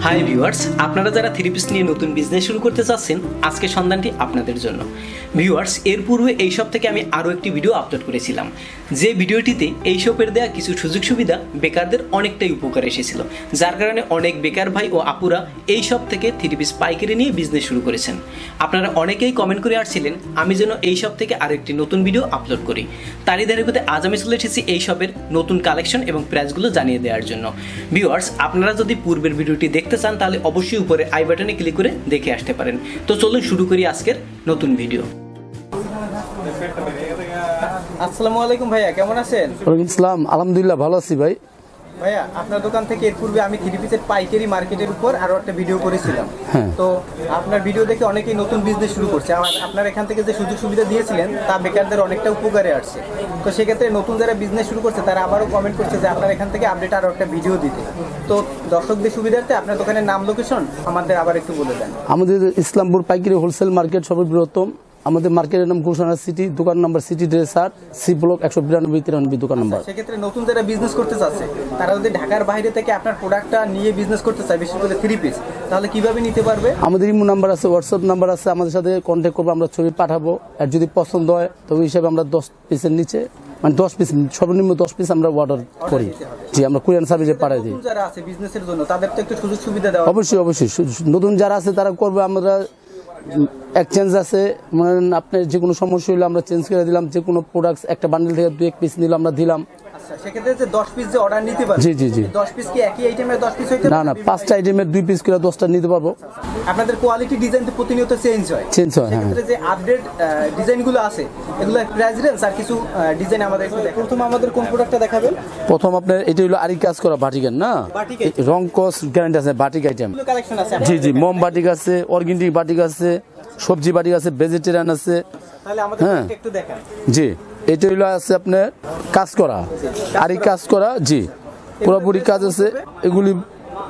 Hi viewers, আপনারা যারা three piece নিয়ে নতুন বিজনেস শুরু করতে চাচ্ছেন, আজকে সন্ধানটি আপনাদের জন্য। ভিউয়ার্স, এর পূর্বে এই শপ থেকে আমি আরও একটি ভিডিও আপলোড করেছিলাম, যে ভিডিওটিতে এই শপের দেওয়া কিছু সুযোগ সুবিধা বেকারদের অনেকটাই উপকার এসেছিল, যার কারণে অনেক বেকার ভাই ও আপুরা এই শপ থেকে থ্রি পিস পাইকারি নিয়ে বিজনেস শুরু করেছেন। আপনারা অনেকেই কমেন্ট করে আসছিলেন আমি যেন এই শপ থেকে আরও একটি নতুন ভিডিও আপলোড করি। তারই ধারাবাহিকতায় আজ আমি চলে এসেছি এই শপের নতুন কালেকশন এবং প্রাইসগুলো জানিয়ে দেওয়ার জন্য। ভিউয়ার্স, আপনারা যদি পূর্বের ভিডিওটি দেখতে চান তাহলে অবশ্যই উপরে আই বাটনে ক্লিক করে দেখে আসতে পারেন। তো চলুন শুরু করি আজকের নতুন ভিডিও। আসসালামু আলাইকুম ভাইয়া, কেমন আছেন? ওয়ালাইকুম আসসালাম, আলহামদুলিল্লাহ ভালো আছি ভাই। ভাইয়া, আপনার দোকান থেকে এর পূর্বে আমি থ্রি পিসের পাইকারি মার্কেটের উপর আরো একটা ভিডিও করেছিলাম। তো আপনার ভিডিও দেখে অনেকেই নতুন বিজনেস শুরু করছে। আপনার এখান থেকে যে সুযোগ সুবিধা দিয়েছিলেন তা বেকারদের অনেকটা উপকারে আসছে। তো সেক্ষেত্রে নতুন যারা বিজনেস শুরু করছে তারা আবারও কমেন্ট করছে যে আপনার এখান থেকে আপডেট আরো একটা ভিডিও দিতে। তো দর্শকদের সুবিধার্থে আপনার দোকানের নাম, লোকেশন আমাদের আবার একটু বলে দেন। আমাদের ইসলামপুর পাইকারি হোলসেল মার্কেট সর্ববৃহত্তম। আমাদের মার্কেটের নাম গুলশান সিটি, দোকান number city dresser, C block 192-93 দোকান নাম্বার। সেক্ষেত্রে নতুন যারা বিজনেস করতে চাচ্ছে তারা যদি ঢাকার বাইরে থেকে আপনার প্রোডাক্টটা নিয়ে বিজনেস করতে চায়, বিশেষ করে থ্রি পিস, তাহলে কিভাবে নিতে পারবে? আমাদের ইমো নাম্বার আছে, হোয়াটসঅ্যাপ নাম্বার আছে, আমাদের সাথে কন্ট্যাক্ট করবো, আমরা ছবি পাঠাবো। আর যদি পছন্দ হয় তো ওই হিসাবে আমরা 10 পিসের নিচে, মানে 10 পিস, সর্বনিম্ন 10 পিস আমরা অর্ডার করি। জি, আমরা কুরিয়ার সার্ভিসে পাঠাই দিই। যারা আছে বিজনেসের জন্য তাদের তো একটু সুযোগ সুবিধা দেওয়া। অবশ্যই অবশ্যই, নতুন যারা আছে তারা করবে। আমরা এক্সচেঞ্জ আছে, মানে আপনার যে কোনো সমস্যা হলে আমরা চেঞ্জ করে দিলাম। যে কোনো প্রোডাক্টস একটা বান্ডেল থেকে 2-1 পিস নিলে আমরা দিলাম। সেক্ষেত্রে যে 10 পিস যে অর্ডার নিতে পারবে, জি জি জি, 10 পিস কি একই আইটেমের 10 পিস হইতে? না না, 5টা আইটেমের 2 পিস করে 10টা নিতে পারবো। আপনাদের কোয়ালিটি ডিজাইন তো প্রতিনিয়ত চেঞ্জ হয়। হ্যাঁ, সেক্ষেত্রে যে আপডেট ডিজাইনগুলো আছে এগুলো প্রাইস রেঞ্জ আর কিছু ডিজাইন আমাদের একটু দেখান। প্রথম আমাদের কোন প্রোডাক্টটা দেখাবেন? প্রথম আপনার এটা হলো আরি কাজ করা বাটিকেন, না রং কস গ্যারান্টি আছে, বাটিক আইটেম। কালেকশন আছে। জি জি, মোম বাটিক আছে, অর্গানিক বাটিক আছে, সবজি বাটিক আছে, ভেজিটেরিয়ান আছে। তাহলে আমাদের একটু দেখান। জি, এটা হলো আছে আপনার কাজ করা, আরি কাজ করা। জি, পুরোপুরি কাজ আছে। এগুলি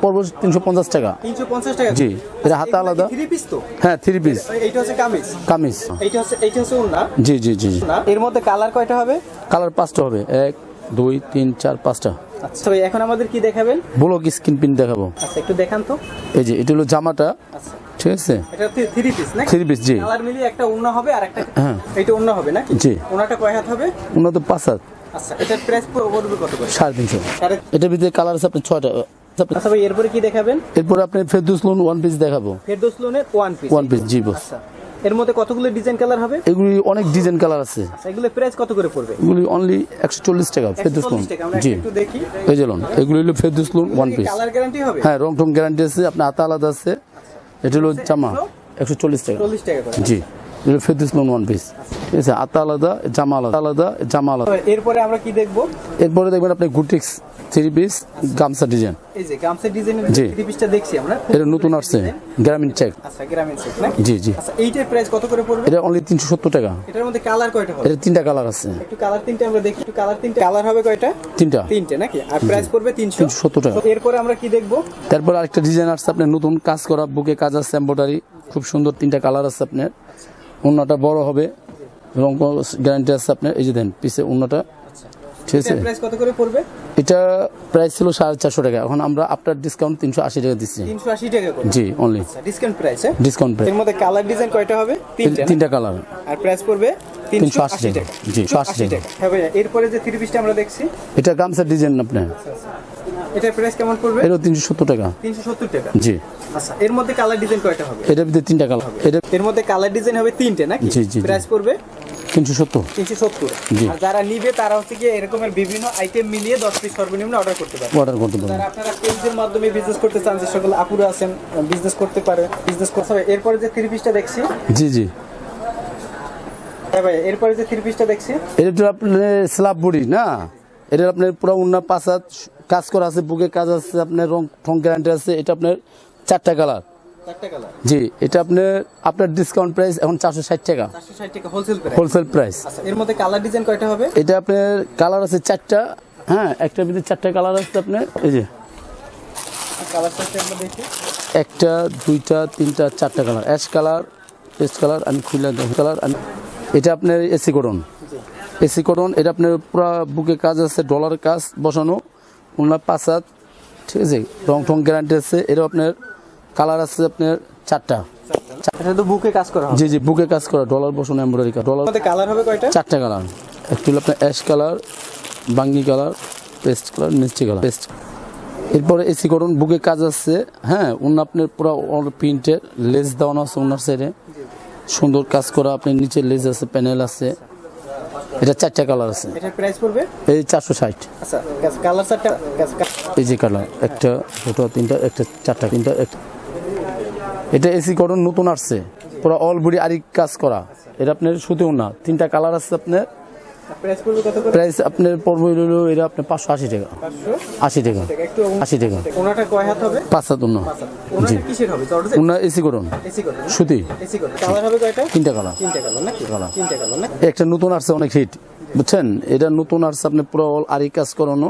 পড়বে 350 টাকা। 350 টাকা? জি, এটা হাতে আলাদা। থ্রি পিস তো? হ্যাঁ, থ্রি পিস। এইটা হচ্ছে কামিজ। কামিজ। এইটা হচ্ছে ওড়না। জি জি জি। এর মধ্যে কালার কয়টা হবে? কালার 5টা হবে, 1 2 3 4 5টা। আচ্ছা ভাই, এখন আমাদের কি দেখাবেন? ব্লক স্ক্রিন প্রিন্ট দেখাবো। আচ্ছা, একটু দেখান তো। এই যে এটা হলো জামাটা। আচ্ছা, ঠিক আছে, এটা থ্রি পিস না? থ্রি পিস, জি। কালার মিলিয়ে একটা ওড়না হবে আর একটা, হ্যাঁ, এইটা ওড়না হবে নাকি? জি। ওড়নাটা কয় হাত হবে? ওনা তো 5 হাত। আচ্ছা, এটার প্রাইস পড়বে কত করে? 350। এটার ভিতরে কালার আছে আপনার 6টা। আচ্ছা ভাই, এরপরে কি দেখাবেন? এরপরে আপনি ফেরদৌস লোন 1 পিস দেখাবো। ফেরদৌস লোনের 1 পিস? 1 পিস, জি বস। আচ্ছা, এর মধ্যে কতগুলো ডিজাইন কালার হবে? এগুলি অনেক ডিজাইন কালার আছে। এগুলো প্রাইস কত করে পড়বে? এগুলি অনলি 140 টাকা ফেরদৌস লোন। জি, একটু দেখি। এই যে লোন, এগুলি হলো Ferdous loan 1 piece. Colour guarantee হবে? হ্যাঁ, রং টং গ্যারান্টি আছে, আপনার হাতে আলাদা আছে। এটা হলো জামা 140 টাকা। 40 টাকা করে? জি, এটা ফেরদৌস লোন 1 পিস। ঠিক আছে, হাতে আলাদা, জামা আলাদা, জামা আলাদা। এরপরে আমরা কি দেখবো? এরপরে দেখবেন আপনি গুটিক্স থ্রি পিস গামছা ডিজাইন। এই যে গামছা ডিজাইনের থ্রি পিসটা দেখছি আমরা, এটা নতুন আসছে, গ্রামীণ চেক। আচ্ছা, গ্রামীণ চেক না? জি জি। আচ্ছা, এইটার প্রাইস কত করে পড়বে? এটা অনলি 370 টাকা। এটার মধ্যে কালার কয়টা হবে? এটা 3টা কালার আছে। একটু কালার 3টে আমরা দেখি। একটু কালার 3টে কালার হবে কয়টা? 3টে নাকি? আর প্রাইস পড়বে 370 টাকা। এরপরে আমরা কি দেখবো? তারপর আরেকটা ডিজাইন আসছে আপনার নতুন কাজ করা, বুকে কাজ আছে, এমব্রয়ডারি, খুব সুন্দর। 3টা কালার আছে আপনার। ওন্নাটা বড় হবে, রং গ্যারান্টি আছে আপনার। এই যে দেন পিছে ওন্নাটা। ঠিক আছে, প্রাইস কত করে পড়বে? এটা প্রাইস ছিল 450 টাকা, এখন আমরা আফটার ডিসকাউন্ট 380 টাকা দিচ্ছি। 380 টাকা করে? জি, only discount price. Discount price. এর মধ্যে কালার ডিজাইন কয়টা হবে? 3টা কালার। আর প্রাইস পড়বে 380 টাকা। জি, 180 টাকা। হ্যাঁ ভাইয়া, এরপরে যে থ্রি পিসটা আমরা দেখছি এটা গামছা ডিজাইন আপনার। এটার প্রাইস কেমন পড়বে? এটা 370 টাকা। 370 টাকা? জি। আচ্ছা, এর মধ্যে কালার ডিজাইন কয়টা হবে? এটার ভিতরে 3টা কালার। এর মধ্যে কালার ডিজাইন হবে 3টে নাকি? জি জি। প্রাইস পড়বে 370। 370। আর যারা নিবে তারা হচ্ছে কি এরকমের বিভিন্ন আইটেম মিলিয়ে 10 পিস সর্বনিম্ন অর্ডার করতে পারবে। অর্ডার করতে পারবেন। যারা আপনারা পেজের মাধ্যমে বিজনেস করতে চান, যে সকল আপুরা আছেন বিজনেস করতে পারে, বিজনেস করতে হবে। এরপরে যে থ্রি পিসটা দেখছি। জি জি। হ্যাঁ ভাই, এরপরে যে থ্রি পিসটা দেখছি এটা তো আপনার স্ল্যাব বডি না, এটা আপনার পুরো উন্না 5 হাত কাজ করা আছে, বুকে কাজ আছে, আপনার রং ঠং গ্যারান্টি আছে। এটা আপনার 4টা কালার। 4টা কালার? জি। এটা আপনার ডিসকাউন্ট প্রাইস এখন 460 টাকা। 460 টাকা হোলসেল প্রাইস? Wholesale price. আচ্ছা, এর মধ্যে কালার ডিজাইন কয়টা হবে? এটা আপনার কালার আছে 4টা। হ্যাঁ, একটার ভিতরে 4টা কালার আছে আপনার। এই যে কালার চারটা আমরা দেখি। 1টা 2টা 3টা 4টা colour. Ash colour, paste colour, আমি খুলে দেব কালার। এটা আপনার এসি কটন। এসি কটন, এটা আপনার পুরো বুকে কাজ আছে, ডলার কাজ বসানো, ওনার 5 হাত ঠিক আছে, রং টং গ্যারান্টি আছে। এরও আপনার কালার আছে আপনার 4টা। এটা তো বুকে কাজ করা হবে। জি জি, বুকে কাজ করা, ডলার বসানো, এমব্রয়ডারি কাজ। ডলার মধ্যে কালার হবে কয়টা? 4টা কালার। একটা হলো আপনার অ্যাশ কালার, বাঙ্গি কালার, পেস্ট কালার, মিষ্টি কালার, পেস্ট। এরপরে এসি করুন, বুকে কাজ আছে। হ্যাঁ, অন্য আপনার পুরো প্রিন্টের লেস দেওয়ানো আছে ওনার সাইডে, সুন্দর কাজ করা। আপনার নিচে লেস আছে, প্যানেল আছে। এটা 4টা কালার আছে। এটার প্রাইস পড়বে এই 460। আচ্ছা, কালার 4টা। এই যে কালার, একটা, দুটো, তিনটা, একটা, 4টা, তিনটা, একটা। এটা এসি করুন, নতুন আসছে, পুরো অল বডি আরি কাজ করা। এটা আপনার সুতিও না, 3টা কালার আছে আপনার। প্রাইস পড়বে কত করে? প্রাইস আপনার পড়বে হলো এটা আপনার 580 টাকা। 580 টাকা, একটু 80 টাকা। ওনাটা কয় হাত হবে? 5 হাত উন্না। জি, ওনাটা কিসের হবে? জর্জেট? উন্না এসি করুন, এসি করবে না? সুতি। এসি করবে। কালার হবে কয়টা? 3টা কালার। 3টা কালার নাকি? কালার। 3টা কালার না? একটা নতুন আসছে, অনেক হিট, বুঝছেন? এটা নতুন আসছে, আপনি পুরো অল আরি কাজ করানো,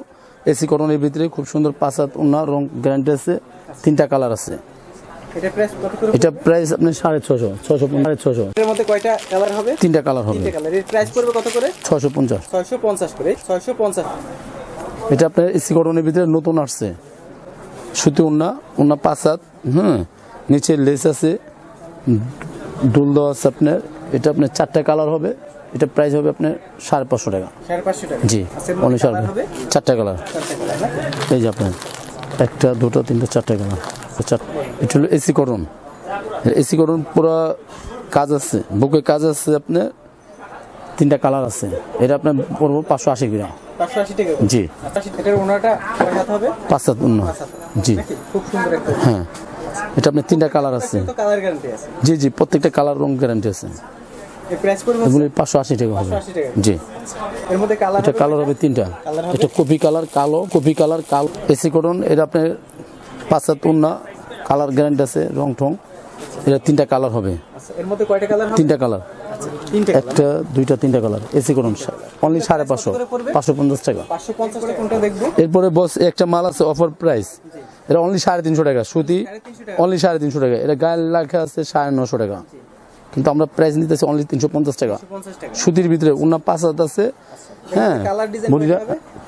এসি করণের ভিতরে খুব সুন্দর 5 হাত উন্না, রং গ্যারান্টি আছে। 3টা কালার আছে। এটা প্রাইস কত করে? এটা প্রাইস আপনি 650, 650। এর মধ্যে কয়টা কালার হবে? 3টা কালার হবে। 3টা কালার। এর প্রাইস পড়বে কত করে? 650। 650 করে। 650। এটা আপনার এসি করণের ভিতরে নতুন আসছে, সুতি উন্না, উন্না 5 হাত। নিচে লেস আছে, দুল দেওয়া আছে আপনার। এটা আপনার 4টা কালার হবে। এটা প্রাইস হবে আপনার 550 টাকা। 550 টাকা। জি, আচ্ছা, এর অনলি মধ্যে কালার হবে 4টা কালার। 4টা কালার না? এই যে আপনার একটা, দুটো, তিনটা, 4টা কালার। এটা হলো এসি করণ। এসি করণ পুরো কাজ আছে, বুকে কাজ আছে আপনার। 3টা কালার আছে। এটা আপনার পড়বো 580 গ্রাম। 580 টাকা। জি, আচ্ছা, এটার ওনাটা কয় হাত হবে? 5 হাত উন্না। জি, নাকি? খুব সুন্দর একটা। হ্যাঁ, এটা আপনার 3টা কালার আছে। তো কালার গ্যারান্টি আছে। জি জি, প্রত্যেকটা কালার রং গ্যারান্টি আছে। এর প্রাইস পড়বে এগুলি 580 টাকা হবে। 580 টাকা। জি, এর মধ্যে কালার এটা কালার হবে 3টা। কালার হবে? এটা কপি কালার, কালো, কপি কালার, কালো। এসি করুন, এটা আপনার 5 হাত উন্না, কালার গ্যারান্টি আছে, রং ঠং। এটা 3টা কালার হবে। আচ্ছা, এর মধ্যে কয়টা কালার হবে? 3টা কালার। আচ্ছা, 3টা কালার। একটা, দুইটা, 3টা কালার। এসি করুন, অনলি 550, 550 টাকা। 550 করে। কোনটা দেখবো? এরপরে বস একটা মাল আছে অফার প্রাইস, এটা অনলি 350 টাকা। সুতি 350 টাকা। অনলি 350 টাকা। এটা গায়ে লেখা আছে 950 টাকা, কিন্তু আমরা প্রাইস নিতেছি অনলি 350 টাকা। 50 টাকা। সুতির ভিতরে উন্না 5 হাত আছে। হ্যাঁ, কালার ডিজাইন বডিটা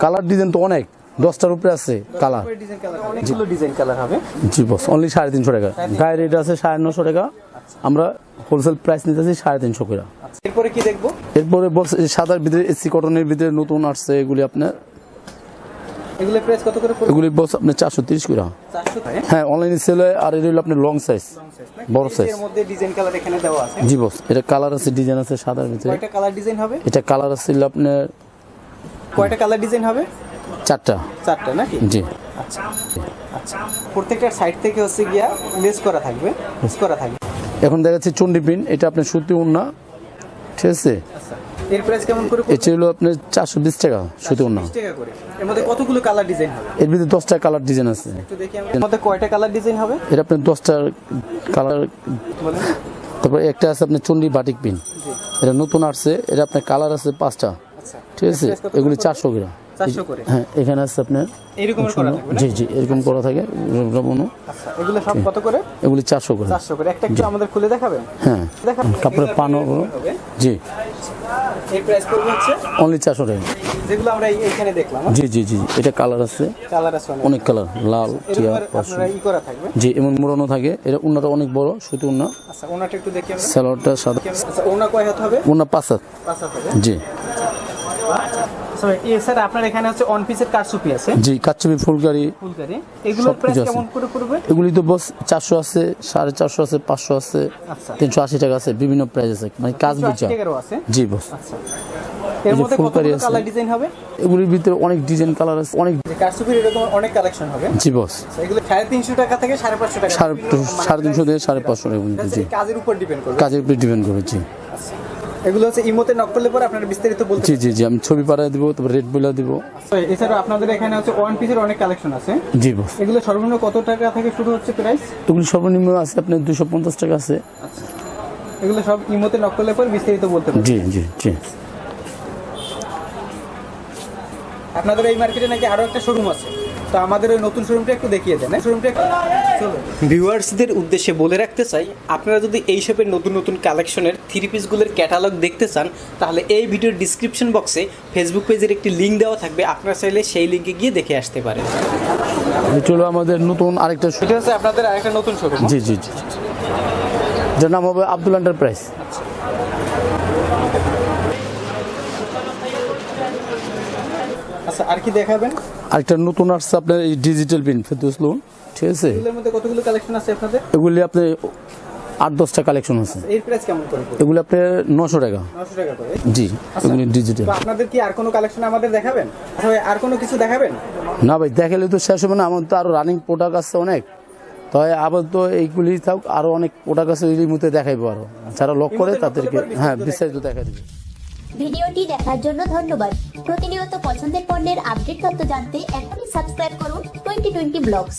কালার ডিজাইন তো অনেক, 10টার উপরে আছে কালার। ডিজাইন কালার অনেকগুলো ডিজাইন কালার হবে। জি বস, অনলি 350 টাকা। গায়ে রেট আছে 950 টাকা। আমরা হোলসেল প্রাইস নিতেছি 350 করে। এরপরে কি দেখবো? এরপরে বস সাদার ভিতরে, এসি কটনের ভিতরে নতুন আসছে এগুলি আপনার। এগুলো প্রাইস কত করে পড়বে? এগুলি বস আপনার 430 করে। 400 টাকা। হ্যাঁ, অনলাইনে সেল হয়। আর এটা হলো আপনার লং সাইজ, বড় সাইজ। এর মধ্যে ডিজাইন কালার এখানে দেওয়া আছে। জি বস, এটা কালার আছে, ডিজাইন আছে সাদার ভিতরে। কয়টা কালার ডিজাইন হবে? এটা কালার আছে আপনার কয়টা কালার ডিজাইন হবে? 4টা। 4টা নাকি? জি, আচ্ছা আচ্ছা। প্রত্যেকটা সাইড থেকে হচ্ছে গিয়া লেস করা থাকবে, লেস করা থাকবে। এখন দেখা যাচ্ছে চন্ডি পিন, এটা আপনার সুতি উন্না, ঠিক আছে। আচ্ছা, এর প্রাইস কেমন করে? এটা হলো আপনার 420 টাকা, সুতি উন্না। 20 টাকা করে। এর মধ্যে কতগুলো কালার ডিজাইন হবে? এর ভিতরে 10টা কালার ডিজাইন আছে। একটু দেখি আমরা। এর মধ্যে কয়টা কালার ডিজাইন হবে? এটা আপনার 10টা কালার। বলেন। তারপরে একটা আছে আপনার চন্ডি বাটিক পিন, এটা নতুন আসছে। এটা আপনার কালার আছে 5টা, আচ্ছা, ঠিক আছে। এগুলি 400 গ্রাম। 400 করে। হ্যাঁ, এখানে আছে আপনার এরকম করা থাকবে না? জি জি, এরকম করা থাকে। আচ্ছা, এগুলো সব কত করে? এগুলি 400 করে। 400 করে। একটা একটু আমাদের খুলে দেখাবেন? হ্যাঁ, দেখাবেন। কাপড়ের পানও হবে। জি, এর প্রাইস পড়বে হচ্ছে অনলি 400 টাকা। যেগুলো আমরা এইখানে দেখলাম। জি জি জি, এটা কালার আছে, কালার আছে অনেক। অনেক কালার, লাল, টিয়া, এরকম আপনারা করা থাকবে। জি, এমন মোড়ানো থাকে। এটা উন্নাটা অনেক বড়, সুতি উন্না। আচ্ছা, ওনাটা একটু দেখি আমরা। সালোয়ারটা সাদা। আচ্ছা, ওনা কয় হাত হবে? উন্না 5 হাত। 5 হাত হবে। জি সরি, স্যার আপনার এখানে হচ্ছে অন পিসের কারচুপি আছে, জি, কাচ্চি ফুলকারি, ফুলকারি। এগুলোর প্রাইস সবকিছু আছে। কেমন করে পড়বে? এগুলি তো বস 400 আছে, 450 আছে, 500 আছে, আচ্ছা। 380 টাকা আছে, বিভিন্ন প্রাইস আছে, মানে কাজ 180 বুঝা। টাকারও আছে। জি বস, আচ্ছা, এর যে মধ্যে ফুলকারি কতগুলো আছে। কালার ডিজাইন হবে? এগুলির ভিতরে অনেক ডিজাইন কালার আছে, অনেক। যে কারচুপির এরকম অনেক কালেকশন হবে। জি বস, আচ্ছা, এগুলো 350 টাকা থেকে 550 টাকা। 350 থেকে 550 টাকা পর্যন্ত। জি, কাজের উপর ডিপেন্ড করবে। কাজের উপরে ডিপেন্ড করবে। জি এগুলো হচ্ছে ইমোতে নক করলে পরে আপনারা বিস্তারিত বলতে জি জি জি, আমি ছবি পাঠিয়ে দিব, তারপর রেট বলে দিব। পারবেন। এছাড়া আপনাদের এখানে হচ্ছে ওয়ান পিসের অনেক কালেকশন আছে। জি বস, এগুলো সর্বনিম্ন কত টাকা থেকে শুরু হচ্ছে প্রাইস? এগুলি সর্বনিম্ন আছে আপনার 250 টাকা আছে। আচ্ছা, এগুলো সব ইমোতে নক করলে পরে বিস্তারিত বলতে পারবেন। জি জি জি। আপনাদের এই মার্কেটে নাকি আরো একটা শোরুম আছে? তো আমাদের ওই নতুন শোরুমটা একটু দেখিয়ে দেন, শোরুমটা একটু চলো। ভিউয়ার্সদের উদ্দেশ্যে বলে রাখতে চাই, আপনারা যদি এই শপের নতুন নতুন কালেকশনের থ্রি পিসগুলোর ক্যাটালগ দেখতে চান, তাহলে এই ভিডিওর ডিসক্রিপশন বক্সে ফেসবুক পেজের একটি লিঙ্ক দেওয়া থাকবে, আপনারা চাইলে সেই লিঙ্কে গিয়ে দেখে আসতে পারেন। এটা হলো আমাদের নতুন আরেকটা এটা হচ্ছে আপনাদের আরেকটা নতুন শোরুম। জি জি জি, যার নাম হবে আব্দুল এন্টারপ্রাইজ। আচ্ছা, আর কি দেখাবেন? আরেকটা নতুন আসছে আপনার এই ডিজিটাল প্রিন্ট ফেরদৌস লোন, ঠিক আছে? এগুলোর মধ্যে কতগুলো কালেকশন আছে আপনাদের? এগুলি আপনার 8-10টা কালেকশন আছে। এর প্রাইস কেমন করে পড়বে? এগুলি আপনার 900 টাকা। 900 টাকা করে। জি, এগুলি ডিজিটাল। তো আপনাদের কি আর কোনো কালেকশন আমাদের দেখাবেন? আচ্ছা ভাই, আর কোনো কিছু দেখাবেন? না ভাই, দেখালে তো শেষ হবে না, আমার তো আরো রানিং প্রোডাক্ট আছে অনেক। তাই আবার তো এইগুলি থাক, আরো অনেক প্রোডাক্ট আছে, এর মধ্যে দেখাইবো আরো। যারা লক করে তাদেরকে হ্যাঁ বিস্তারিত দেখা দিবে। ভিডিওটি দেখার জন্য ধন্যবাদ। প্রতিনিয়ত পছন্দের পণ্যের আপডেট তথ্য জানতে এখনই সাবস্ক্রাইব করুন 2020 ব্লগস।